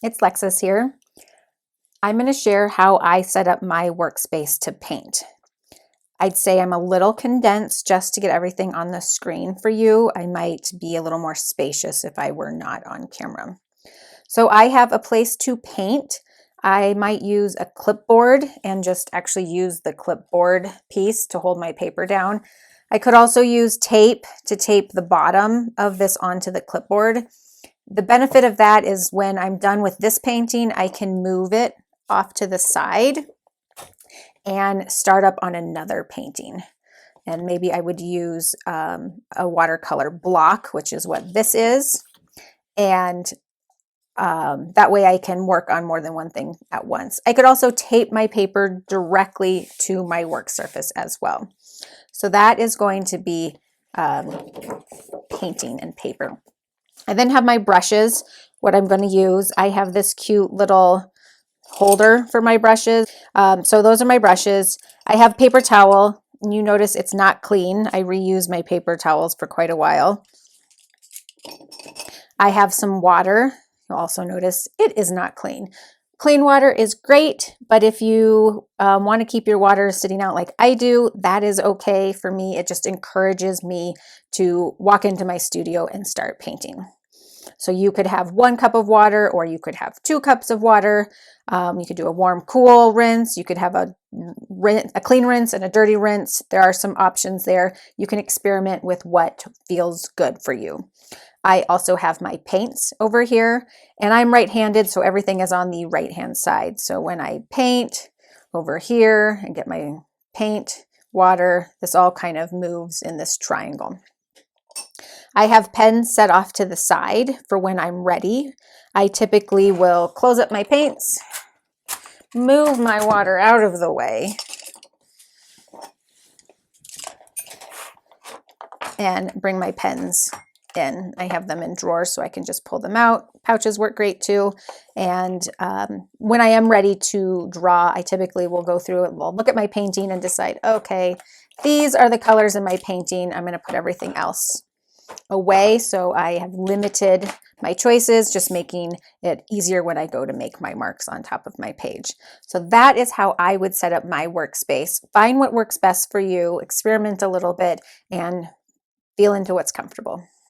It's Lexus here. I'm going to share how I set up my workspace to paint. I'd say I'm a little condensed just to get everything on the screen for you. I might be a little more spacious if I were not on camera. So I have a place to paint. I might use a clipboard and just actually use the clipboard piece to hold my paper down. I could also use tape to tape the bottom of this onto the clipboard. The benefit of that is when I'm done with this painting, I can move it off to the side and start up on another painting. And maybe I would use a watercolor block, which is what this is. And that way I can work on more than one thing at once. I could also tape my paper directly to my work surface as well. So that is going to be painting and paper. I then have my brushes, what I'm going to use. I have this cute little holder for my brushes. So those are my brushes. I have paper towel. You notice it's not clean. I reuse my paper towels for quite a while. I have some water. You'll also notice it is not clean. Clean water is great, but if you want to keep your water sitting out like I do, that is okay for me. It just encourages me to walk into my studio and start painting. So you could have 1 cup of water, or you could have 2 cups of water. You could do a warm, cool rinse. You could have a clean rinse and a dirty rinse. There are some options there. You can experiment with what feels good for you. I also have my paints over here, and I'm right-handed, so everything is on the right-hand side. So when I paint over here and get my paint, water, this all kind of moves in this triangle. I have pens set off to the side for when I'm ready. I typically will close up my paints, move my water out of the way, and bring my pens in. I have them in drawers so I can just pull them out. Pouches work great too. And when I am ready to draw, I typically will go through it, will look at my painting and decide, okay, these are the colors in my painting. I'm going to put everything else away, so I have limited my choices, just making it easier when I go to make my marks on top of my page. So that is how I would set up my workspace. Find what works best for you, experiment a little bit, and feel into what's comfortable.